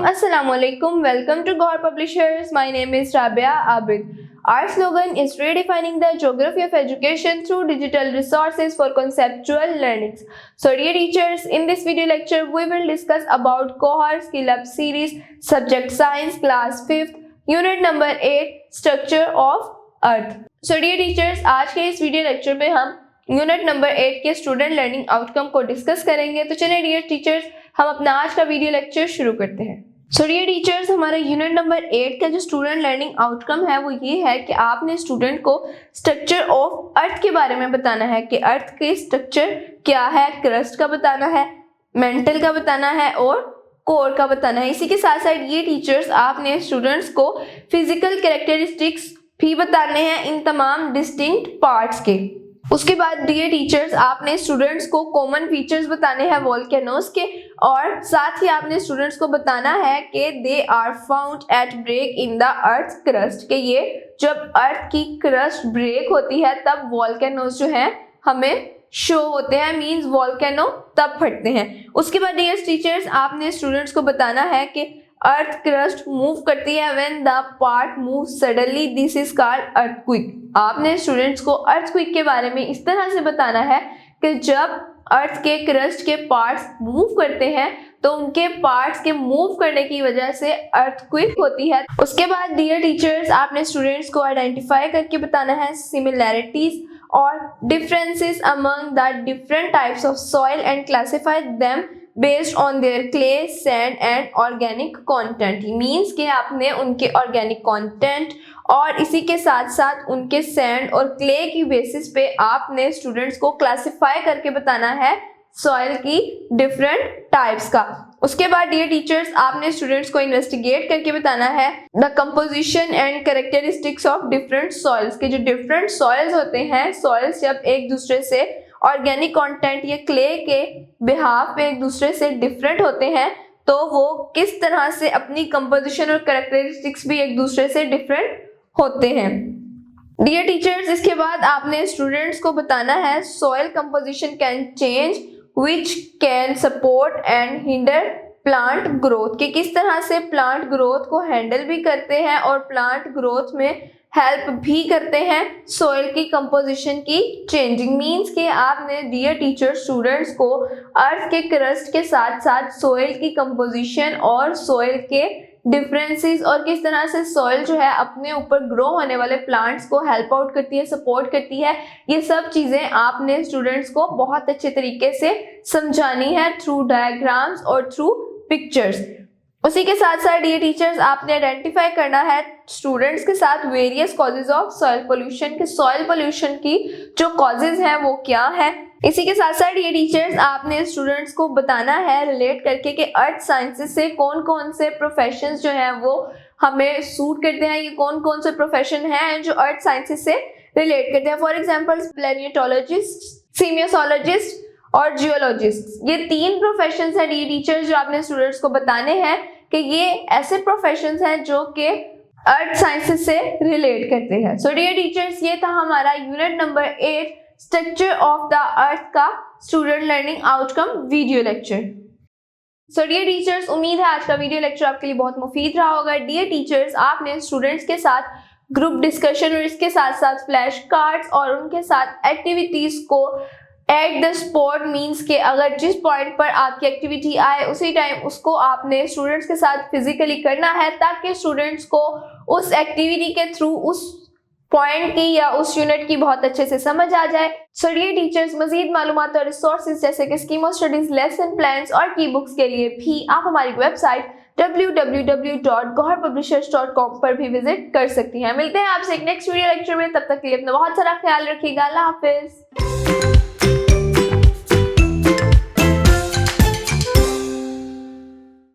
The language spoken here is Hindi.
Assalamualaikum. Welcome to Gaur Publishers. My name is Rabia Abid. Our slogan is redefining the geography of education through digital resources for conceptual learnings. So dear teachers, in this video lecture we will discuss about Cohort Skill Up series, subject science, class 5th, unit number 8, structure of earth. So dear teachers, आज के इस वीडियो लेक्चर पे हम यूनिट नंबर 8 के स्टूडेंट लर्निंग आउटकम को डिस्कस करेंगे। तो चलिए डियर टीचर्स, हम अपना आज का वीडियो लेक्चर शुरू करते हैं। सो डियर टीचर्स, हमारा यूनिट नंबर 8 का जो स्टूडेंट लर्निंग आउटकम है वो ये है कि आपने स्टूडेंट को स्ट्रक्चर ऑफ अर्थ के बारे में बताना है कि अर्थ के स्ट्रक्चर क्या है, क्रस्ट का बताना है, मेंटल का बताना है और कोर का बताना है। इसी के साथ साथ ये टीचर्स आपने स्टूडेंट्स को फिजिकल कैरेक्टरिस्टिक्स भी बताने हैं इन तमाम डिस्टिंक्ट पार्ट्स के। उसके बाद डियर टीचर्स, आपने स्टूडेंट्स को कॉमन फीचर्स बताने हैं वोल्केनोस के और साथ ही आपने स्टूडेंट्स को बताना है कि they are found at break in the earth crust, कि ये जब अर्थ की क्रस्ट ब्रेक होती है तब वोल्केनोस जो है हमें शो होते हैं, मींस वोल्केनो तब फटते हैं। उसके बाद डियर टीचर्स, आपने स्टूडेंट्स को बताना है कि अर्थ क्रस्ट मूव करती है when the part move suddenly, this is called earthquake. आपने स्टूडेंट्स को अर्थक्वेक के बारे में इस तरह से बताना है कि जब अर्थ के क्रस्ट के पार्ट्स मूव करते हैं तो उनके पार्ट्स के मूव करने की वजह से अर्थक्वेक होती है। उसके बाद डियर टीचर्स, आपने स्टूडेंट्स को आइडेंटिफाई करके बताना है सिमिलैरिटीज और differences among the different types of soil and classify them based on their clay, sand and organic content. Means कि आपने उनके ऑर्गेनिक कंटेंट और इसी के साथ साथ उनके सैंड और क्ले की बेसिस पे आपने स्टूडेंट्स को क्लासिफाई करके बताना है सॉइल की डिफरेंट टाइप्स का। उसके बाद डियर टीचर्स, आपने स्टूडेंट्स को इन्वेस्टिगेट करके बताना है the composition and characteristics of different soils, के जो डिफरेंट सॉइल्स होते हैं, सॉइल्स जब एक दूसरे से ऑर्गेनिक कंटेंट या क्ले के बिहाफ पे एक दूसरे से डिफरेंट होते हैं तो वो किस तरह से अपनी कंपोजिशन और कैरेक्टरिस्टिक्स भी एक दूसरे से डिफरेंट होते हैं। डियर टीचर्स, इसके बाद आपने स्टूडेंट्स को बताना है soil composition can change which can support and hinder plant growth, कि किस तरह से प्लांट ग्रोथ को हैंडल भी करते हैं और प्लांट ग्रोथ में हेल्प भी करते हैं सॉइल की कंपोजिशन की चेंजिंग। मींस कि आपने डियर टीचर स्टूडेंट्स को अर्थ के क्रस्ट के साथ साथ सॉइल की कंपोजिशन और सॉइल के डिफरेंसेस और किस तरह से सॉइल जो है अपने ऊपर ग्रो होने वाले प्लांट्स को हेल्प आउट करती है, सपोर्ट करती है, ये सब चीज़ें आपने स्टूडेंट्स को बहुत अच्छे तरीके से समझानी है थ्रू डायग्राम्स और थ्रू पिक्चर्स। उसी के साथ साथ डियर टीचर्स, आपने आइडेंटिफाई करना है स्टूडेंट्स के साथ various causes of soil pollution, के सॉइल पोल्यूशन की जो कॉजेज हैं वो क्या है। इसी के साथ साथ डियर टीचर्स, आपने स्टूडेंट्स को बताना है रिलेट करके कि अर्थ साइंसेस से कौन कौन से प्रोफेशंस जो हैं वो हमें सूट करते हैं, ये कौन कौन से प्रोफेशन हैं जो अर्थ साइंसेस से रिलेट करते हैं। फॉर एग्जाम्पल प्लेनियोटोलॉजिस्ट, सीमियोसोलॉजिस्ट और जियोलॉजिस्ट, ये 3 प्रोफेशंस हैं डियर टीचर्स जो आपने स्टूडेंट्स को बताने हैं कि ये ऐसे प्रोफेशंस हैं जो कि अर्थ साइंसेस से रिलेट करते हैं। सो डियर टीचर्स, ये था हमारा unit number 8 structure of the earth का student learning outcome video lecture. So dear teachers, उम्मीद है आज का वीडियो लेक्चर आपके लिए बहुत मुफीद रहा होगा। डियर टीचर्स, आपने स्टूडेंट्स के साथ ग्रुप डिस्कशन और इसके साथ साथ फ्लैश कार्ड्स और उनके साथ एक्टिविटीज को एट द स्पॉट, मीन्स के अगर जिस पॉइंट पर आपकी एक्टिविटी आए उसी टाइम उसको आपने स्टूडेंट्स के साथ फिजिकली करना है ताकि स्टूडेंट्स को उस एक्टिविटी के थ्रू उस पॉइंट की या उस यूनिट की बहुत अच्छे से समझ आ जाए। सो डियर टीचर्स, मजीद मालूमात और रिसोर्सेज जैसे कि scheme of studies, lesson plans और की बुक्स के लिए भी आप हमारी वेबसाइट www.gaurpublishers.com पर भी विजिट कर सकती हैं। मिलते हैं आपसे एक नेक्स्ट वीडियो लेक्चर में, तब तक के लिए अपना बहुत सारा ख्याल रखिएगा। अल्लाह हाफिज।